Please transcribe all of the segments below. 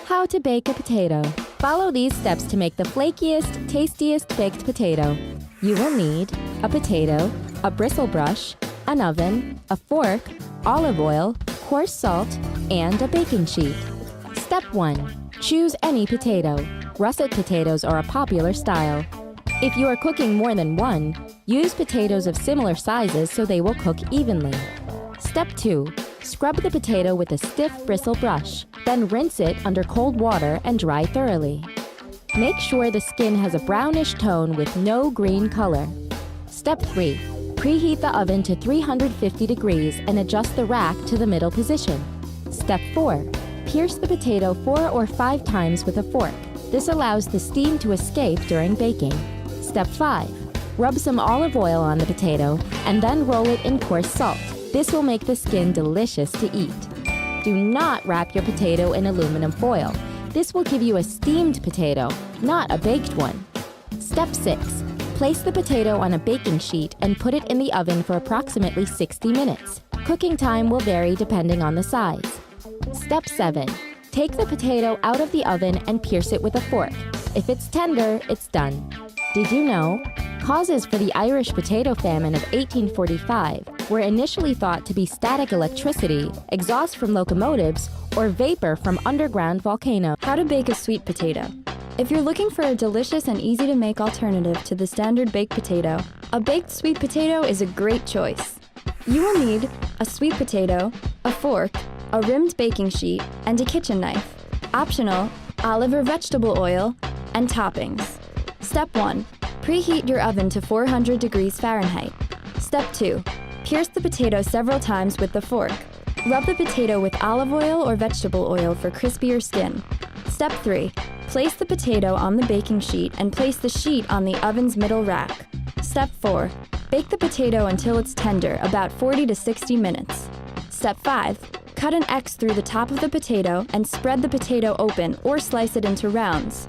How to bake a potato. Follow these steps to make the flakiest, tastiest baked potato. You will need a potato, a bristle brush, an oven, a fork, olive oil, coarse salt, and a baking sheet. Step 1. Choose any potato. Russet potatoes are a popular style. If you are cooking more than one, use potatoes of similar sizes so they will cook evenly. Step 2. Scrub the potato with a stiff bristle brush. Then rinse it under cold water and dry thoroughly. Make sure the skin has a brownish tone with no green color. Step 3. Preheat the oven to 350 degrees and adjust the rack to the middle position. Step 4. Pierce the potato 4 or 5 times with a fork. This allows the steam to escape during baking. Step 5. Rub some olive oil on the potato and then roll it in coarse salt. This will make the skin delicious to eat. Do not wrap your potato in aluminum foil. This will give you a steamed potato, not a baked one. Step 6. Place the potato on a baking sheet and put it in the oven for approximately 60 minutes. Cooking time will vary depending on the size. Step 7. Take the potato out of the oven and pierce it with a fork. If it's tender, it's done. Did you know? Causes for the Irish potato famine of 1845 were initially thought to be static electricity, exhaust from locomotives, or vapor from underground volcanoes. How to bake a sweet potato. If you're looking for a delicious and easy-to-make alternative to the standard baked potato, a baked sweet potato is a great choice. You will need a sweet potato, a fork, a rimmed baking sheet, and a kitchen knife. Optional, olive or vegetable oil, and toppings. Step 1. Preheat your oven to 400 degrees Fahrenheit. Step 2. Pierce the potato several times with the fork. Rub the potato with olive oil or vegetable oil for crispier skin. Step 3. Place the potato on the baking sheet and place the sheet on the oven's middle rack. Step 4. Bake the potato until it's tender, about 40 to 60 minutes. Step 5. Cut an X through the top of the potato and spread the potato open or slice it into rounds.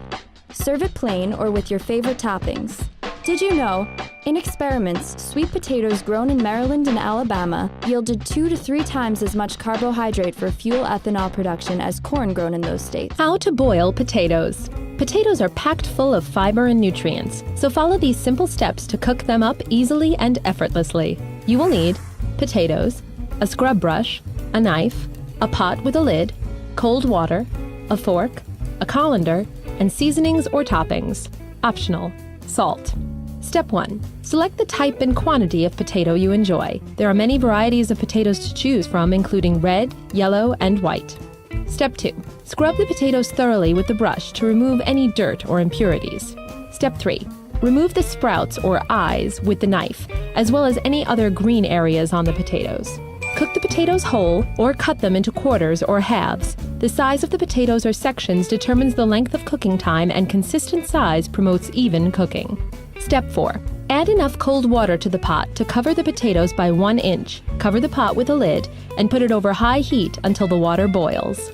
Serve it plain or with your favorite toppings. Did you know? In experiments, sweet potatoes grown in Maryland and Alabama yielded 2 to 3 times as much carbohydrate for fuel ethanol production as corn grown in those states. How to boil potatoes. Potatoes are packed full of fiber and nutrients, so follow these simple steps to cook them up easily and effortlessly. You will need potatoes, a scrub brush, a knife, a pot with a lid, cold water, a fork, a colander, and seasonings or toppings. Optional, salt. Step 1. Select the type and quantity of potato you enjoy. There are many varieties of potatoes to choose from, including red, yellow, and white. Step 2. Scrub the potatoes thoroughly with the brush to remove any dirt or impurities. Step 3. Remove the sprouts or eyes with the knife, as well as any other green areas on the potatoes. Cook the potatoes whole or cut them into quarters or halves. The size of the potatoes or sections determines the length of cooking time, and consistent size promotes even cooking. Step 4. Add enough cold water to the pot to cover the potatoes by 1 inch. Cover the pot with a lid and put it over high heat until the water boils.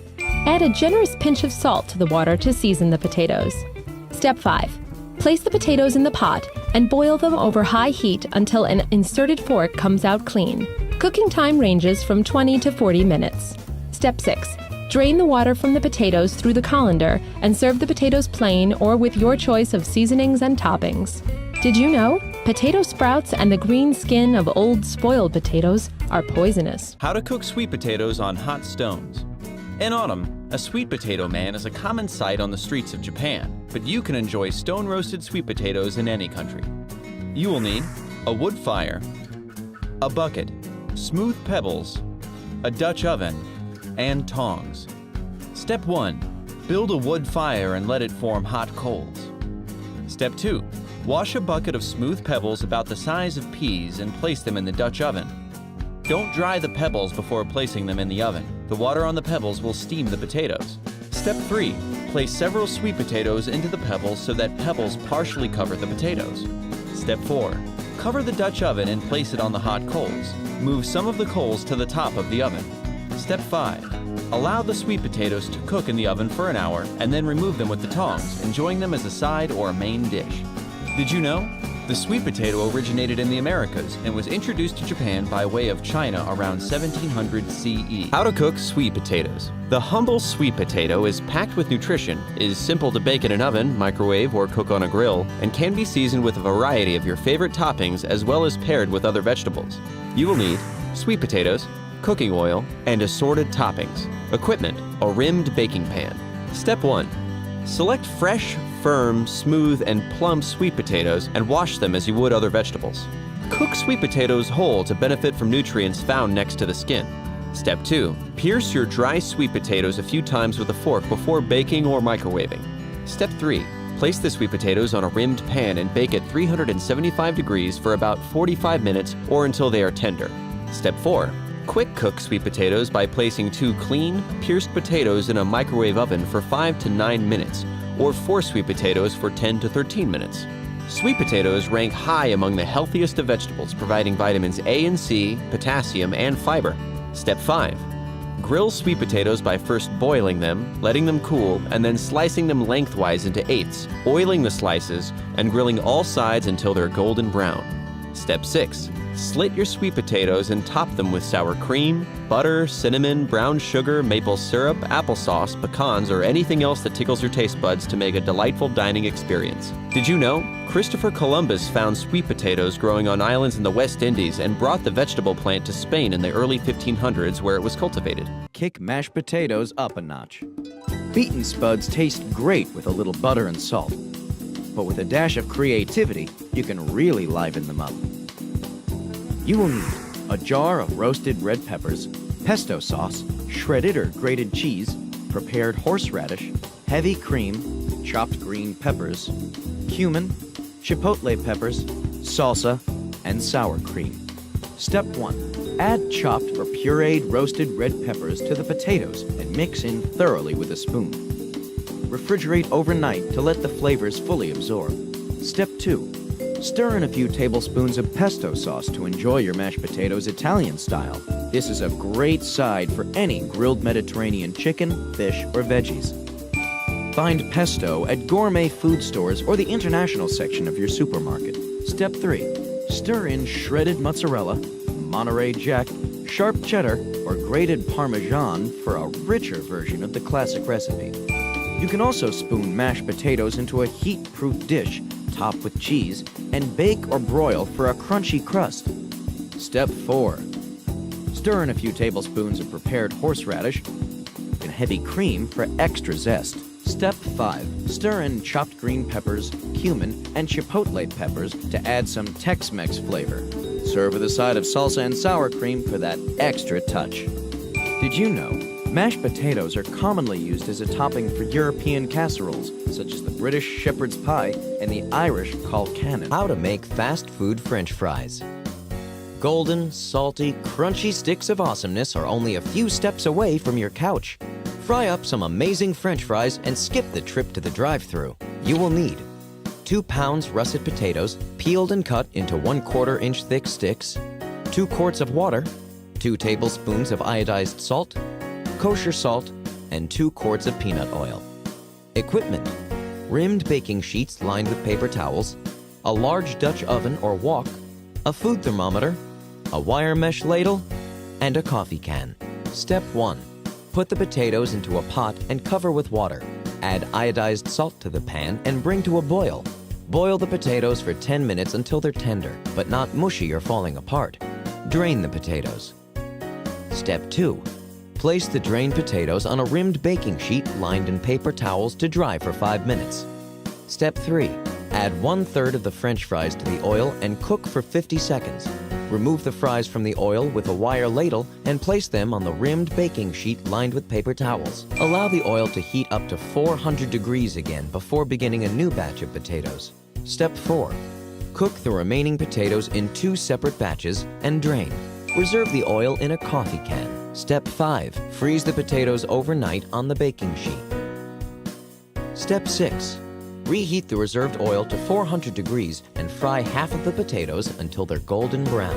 Add a generous pinch of salt to the water to season the potatoes. Step 5. Place the potatoes in the pot and boil them over high heat until an inserted fork comes out clean. Cooking time ranges from 20 to 40 minutes. Step 6. Drain the water from the potatoes through the colander and serve the potatoes plain or with your choice of seasonings and toppings. Did you know? Potato sprouts and the green skin of old spoiled potatoes are poisonous. How to cook sweet potatoes on hot stones. In autumn, a sweet potato man is a common sight on the streets of Japan, but you can enjoy stone-roasted sweet potatoes in any country. You will need a wood fire, a bucket, smooth pebbles, a Dutch oven, and tongs. Step 1. Build a wood fire and let it form hot coals. Step 2. Wash a bucket of smooth pebbles about the size of peas and place them in the Dutch oven. Don't dry the pebbles before placing them in the oven. The water on the pebbles will steam the potatoes. Step 3. Place several sweet potatoes into the pebbles so that pebbles partially cover the potatoes. Step 4. Cover the Dutch oven and place it on the hot coals. Move some of the coals to the top of the oven. Step 5. Allow the sweet potatoes to cook in the oven for an hour and then remove them with the tongs, enjoying them as a side or a main dish. Did you know? The sweet potato originated in the Americas and was introduced to Japan by way of China around 1700 CE. How to cook sweet potatoes. The humble sweet potato is packed with nutrition, is simple to bake in an oven, microwave, or cook on a grill, and can be seasoned with a variety of your favorite toppings as well as paired with other vegetables. You will need sweet potatoes, cooking oil, and assorted toppings. Equipment: a rimmed baking pan. Step 1. Select fresh, firm, smooth, and plump sweet potatoes and wash them as you would other vegetables. Cook sweet potatoes whole to benefit from nutrients found next to the skin. Step 2. Pierce your dry sweet potatoes a few times with a fork before baking or microwaving. Step 3. Place the sweet potatoes on a rimmed pan and bake at 375 degrees for about 45 minutes or until they are tender. Step 4. Quick cook sweet potatoes by placing 2 clean, pierced potatoes in a microwave oven for 5 to 9 minutes, or 4 sweet potatoes for 10 to 13 minutes. Sweet potatoes rank high among the healthiest of vegetables, providing vitamins A and C, potassium, and fiber. Step 5. Grill sweet potatoes by first boiling them, letting them cool, and then slicing them lengthwise into eighths, oiling the slices, and grilling all sides until they're golden brown. Step 6. Slit your sweet potatoes and top them with sour cream, butter, cinnamon, brown sugar, maple syrup, applesauce, pecans, or anything else that tickles your taste buds to make a delightful dining experience. Did you know? Christopher Columbus found sweet potatoes growing on islands in the West Indies and brought the vegetable plant to Spain in the early 1500s where it was cultivated. Kick mashed potatoes up a notch. Beaten spuds taste great with a little butter and salt. But with a dash of creativity, you can really liven them up. You will need a jar of roasted red peppers, pesto sauce, shredded or grated cheese, prepared horseradish, heavy cream, chopped green peppers, cumin, chipotle peppers, salsa, and sour cream. Step 1. Add chopped or pureed roasted red peppers to the potatoes and mix in thoroughly with a spoon. Refrigerate overnight to let the flavors fully absorb. Step 2. Stir in a few tablespoons of pesto sauce to enjoy your mashed potatoes Italian style. This is a great side for any grilled Mediterranean chicken, fish, or veggies. Find pesto at gourmet food stores or the international section of your supermarket. Step 3. Stir in shredded mozzarella, Monterey Jack, sharp cheddar, or grated Parmesan for a richer version of the classic recipe. You can also spoon mashed potatoes into a heat-proof dish, top with cheese, and bake or broil for a crunchy crust. Step 4. Stir in a few tablespoons of prepared horseradish and heavy cream for extra zest. Step 5. Stir in chopped green peppers, cumin, and chipotle peppers to add some Tex-Mex flavor. Serve with a side of salsa and sour cream for that extra touch. Did you know mashed potatoes are commonly used as a topping for European casseroles, such as the British shepherd's pie and the Irish colcannon? How to make fast food French fries. Golden, salty, crunchy sticks of awesomeness are only a few steps away from your couch. Fry up some amazing French fries and skip the trip to the drive-thru. You will need 2 pounds russet potatoes, peeled and cut into 1/4 inch thick sticks, 2 quarts of water, 2 tablespoons of iodized salt, kosher salt, and 2 quarts of peanut oil. Equipment: rimmed baking sheets lined with paper towels, a large Dutch oven or wok, a food thermometer, a wire mesh ladle, and a coffee can. Step 1. Put the potatoes into a pot and cover with water. Add iodized salt to the pan and bring to a boil. Boil the potatoes for 10 minutes until they're tender, but not mushy or falling apart. Drain the potatoes. Step 2. Place the drained potatoes on a rimmed baking sheet lined in paper towels to dry for 5 minutes. Step 3. Add 1/3 of the French fries to the oil and cook for 50 seconds. Remove the fries from the oil with a wire ladle and place them on the rimmed baking sheet lined with paper towels. Allow the oil to heat up to 400 degrees again before beginning a new batch of potatoes. Step 4. Cook the remaining potatoes in 2 separate batches and drain. Reserve the oil in a coffee can. Step 5. Freeze the potatoes overnight on the baking sheet. Step 6. Reheat the reserved oil to 400 degrees and fry half of the potatoes until they're golden brown.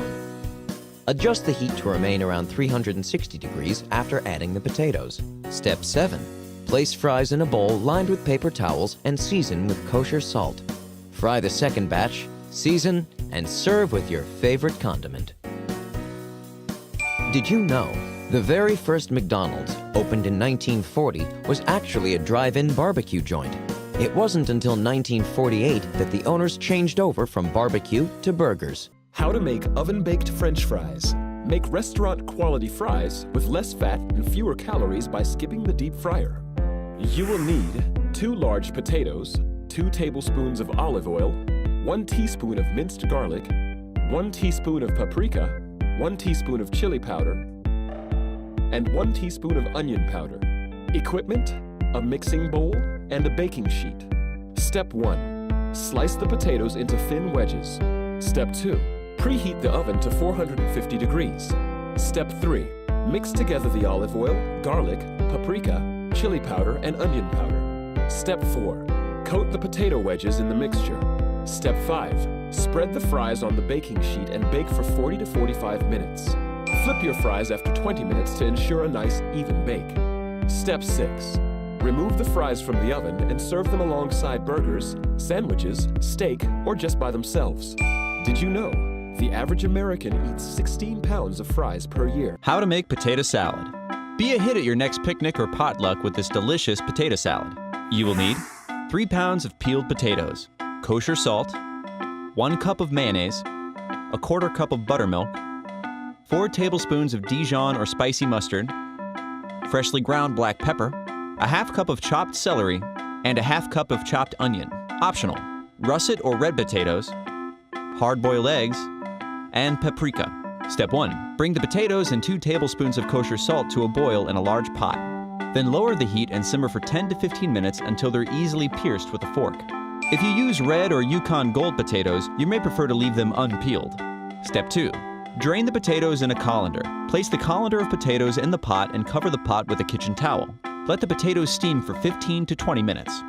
Adjust the heat to remain around 360 degrees after adding the potatoes. Step 7. Place fries in a bowl lined with paper towels and season with kosher salt. Fry the second batch season, and serve with your favorite condiment. Did you know the very first McDonald's, opened in 1940, was actually a drive-in barbecue joint? It wasn't until 1948 that the owners changed over from barbecue to burgers. How to make oven-baked French fries. Make restaurant-quality fries with less fat and fewer calories by skipping the deep fryer. You will need 2 large potatoes, 2 tablespoons of olive oil, 1 teaspoon of minced garlic, 1 teaspoon of paprika, 1 teaspoon of chili powder, and 1 teaspoon of onion powder. Equipment, a mixing bowl, and a baking sheet. Step 1. Slice the potatoes into thin wedges. Step 2. Preheat the oven to 450 degrees. Step 3. Mix together the olive oil, garlic, paprika, chili powder, and onion powder. Step 4. Coat the potato wedges in the mixture. Step 5. Spread the fries on the baking sheet and bake for 40 to 45 minutes. Flip your fries after 20 minutes to ensure a nice, even bake. Step 6. Remove the fries from the oven and serve them alongside burgers, sandwiches, steak, or just by themselves. Did you know the average American eats 16 pounds of fries per year? How to make potato salad. Be a hit at your next picnic or potluck with this delicious potato salad. You will need 3 pounds of peeled potatoes, kosher salt, 1 cup of mayonnaise, 1/4 cup of buttermilk, 4 tablespoons of Dijon or spicy mustard, freshly ground black pepper, 1/2 cup of chopped celery, and 1/2 cup of chopped onion. Optional. Russet or red potatoes, hard-boiled eggs, and paprika. Step 1. Bring the potatoes and 2 tablespoons of kosher salt to a boil in a large pot. Then lower the heat and simmer for 10 to 15 minutes until they're easily pierced with a fork. If you use red or Yukon Gold potatoes, you may prefer to leave them unpeeled. Step 2. Drain the potatoes in a colander. Place the colander of potatoes in the pot and cover the pot with a kitchen towel. Let the potatoes steam for 15 to 20 minutes.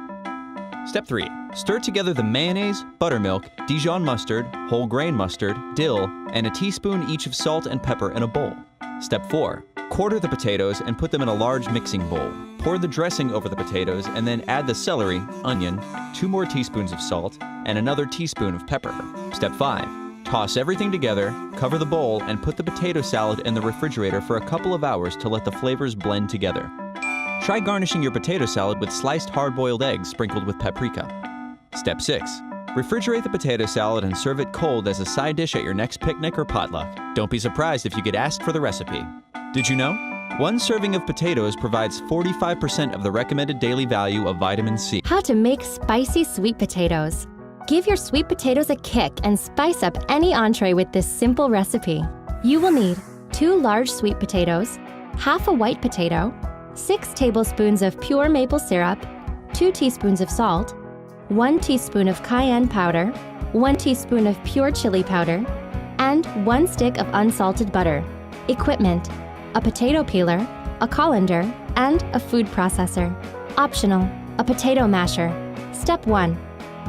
Step 3. Stir together the mayonnaise, buttermilk, Dijon mustard, whole grain mustard, dill, and a teaspoon each of salt and pepper in a bowl. Step 4. Quarter the potatoes and put them in a large mixing bowl. Pour the dressing over the potatoes and then add the celery, onion, 2 more teaspoons of salt, and another teaspoon of pepper. Step 5. Toss everything together, cover the bowl, and put the potato salad in the refrigerator for a couple of hours to let the flavors blend together. Try garnishing your potato salad with sliced hard-boiled eggs sprinkled with paprika. Step 6. Refrigerate the potato salad and serve it cold as a side dish at your next picnic or potluck. Don't be surprised if you get asked for the recipe. Did you know? 1 serving of potatoes provides 45% of the recommended daily value of vitamin C. How to make spicy sweet potatoes. Give your sweet potatoes a kick and spice up any entree with this simple recipe. You will need 2 large sweet potatoes, half a white potato, 6 tablespoons of pure maple syrup, 2 teaspoons of salt, 1 teaspoon of cayenne powder, 1 teaspoon of pure chili powder, and 1 stick of unsalted butter. Equipment: a potato peeler, a colander, and a food processor. Optional: a potato masher. Step 1.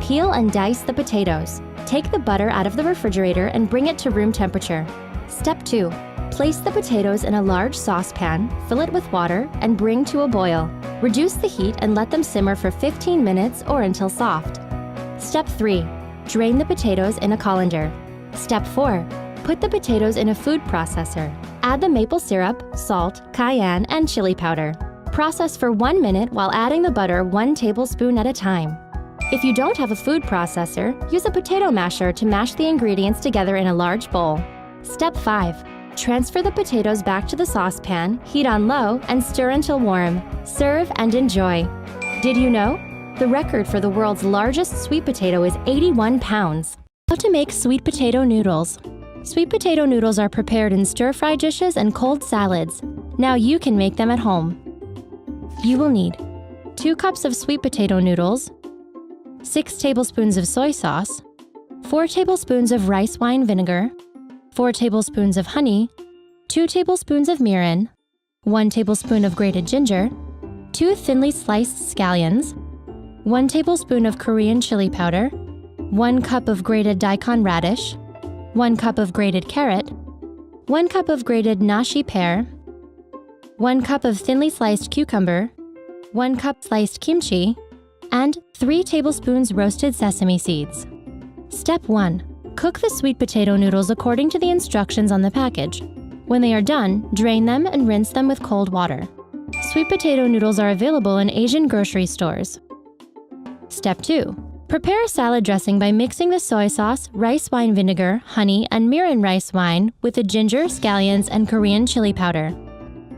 Peel and dice the potatoes. Take the butter out of the refrigerator and bring it to room temperature. Step 2. Place the potatoes in a large saucepan, fill it with water, and bring to a boil. Reduce the heat and let them simmer for 15 minutes or until soft. Step 3. Drain the potatoes in a colander. Step 4. Put the potatoes in a food processor. Add the maple syrup, salt, cayenne, and chili powder. Process for 1 minute while adding the butter 1 tablespoon at a time. If you don't have a food processor, use a potato masher to mash the ingredients together in a large bowl. Step 5. Transfer the potatoes back to the saucepan, heat on low, and stir until warm. Serve and enjoy. Did you know? The record for the world's largest sweet potato is 81 pounds. How to make sweet potato noodles. Sweet potato noodles are prepared in stir-fry dishes and cold salads. Now you can make them at home. You will need 2 cups of sweet potato noodles, 6 tablespoons of soy sauce, 4 tablespoons of rice wine vinegar, 4 tablespoons of honey, 2 tablespoons of mirin, 1 tablespoon of grated ginger, 2 thinly sliced scallions, 1 tablespoon of Korean chili powder, 1 cup of grated daikon radish, 1 cup of grated carrot, 1 cup of grated nashi pear, 1 cup of thinly sliced cucumber, 1 cup sliced kimchi, and 3 tablespoons roasted sesame seeds. Step 1. Cook the sweet potato noodles according to the instructions on the package. When they are done, drain them and rinse them with cold water. Sweet potato noodles are available in Asian grocery stores. Step 2. Prepare a salad dressing by mixing the soy sauce, rice wine vinegar, honey, and mirin rice wine with the ginger, scallions, and Korean chili powder.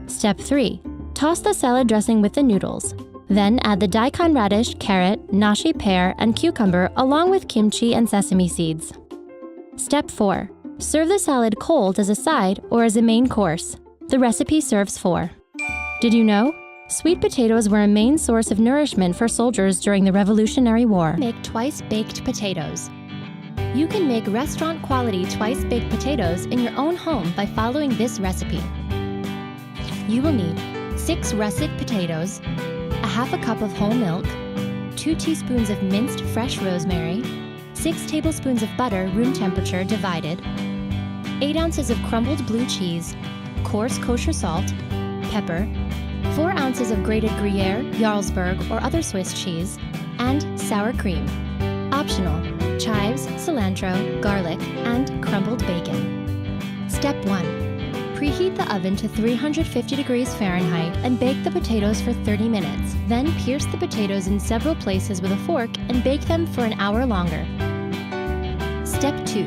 Step 3. Toss the salad dressing with the noodles. Then add the daikon radish, carrot, nashi pear, and cucumber along with kimchi and sesame seeds. Step 4. Serve the salad cold as a side or as a main course. The recipe serves 4. Did you know? Sweet potatoes were a main source of nourishment for soldiers during the Revolutionary War. Make twice-baked potatoes. You can make restaurant-quality twice-baked potatoes in your own home by following this recipe. You will need 6 russet potatoes, a half a cup of whole milk, 2 teaspoons of minced fresh rosemary, 6 tablespoons of butter room temperature divided, 8 ounces of crumbled blue cheese, coarse kosher salt, pepper, 4 ounces of grated Gruyere, Jarlsberg, or other Swiss cheese, and sour cream. Optional: chives, cilantro, garlic, and crumbled bacon. Step 1. Preheat the oven to 350 degrees Fahrenheit and bake the potatoes for 30 minutes. Then pierce the potatoes in several places with a fork and bake them for an hour longer. Step 2.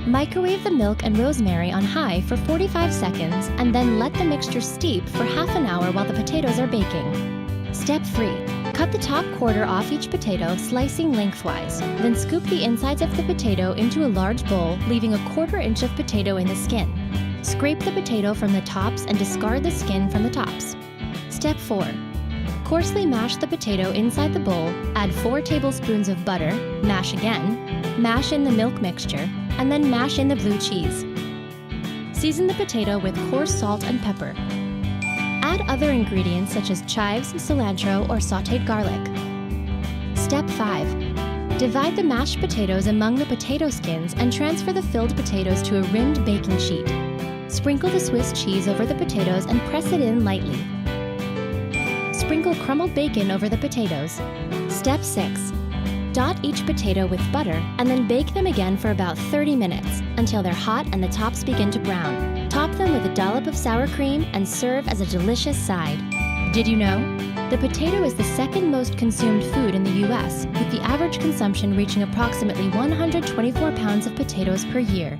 Microwave the milk and rosemary on high for 45 seconds and then let the mixture steep for half an hour while the potatoes are baking. Step 3. Cut the top quarter off each potato, slicing lengthwise. Then scoop the insides of the potato into a large bowl, leaving a 1/4 inch of potato in the skin. Scrape the potato from the tops and discard the skin from the tops. Step 4. Coarsely mash the potato inside the bowl, add 4 tablespoons of butter, mash again, mash in the milk mixture, and then mash in the blue cheese. Season the potato with coarse salt and pepper. Add other ingredients such as chives, cilantro, or sautéed garlic. Step 5. Divide the mashed potatoes among the potato skins and transfer the filled potatoes to a rimmed baking sheet. Sprinkle the Swiss cheese over the potatoes and press it in lightly. Sprinkle crumbled bacon over the potatoes. Step 6. Dot each potato with butter and then bake them again for about 30 minutes until they're hot and the tops begin to brown. Top them with a dollop of sour cream and serve as a delicious side. Did you know? The potato is the second most consumed food in the US, with the average consumption reaching approximately 124 pounds of potatoes per year.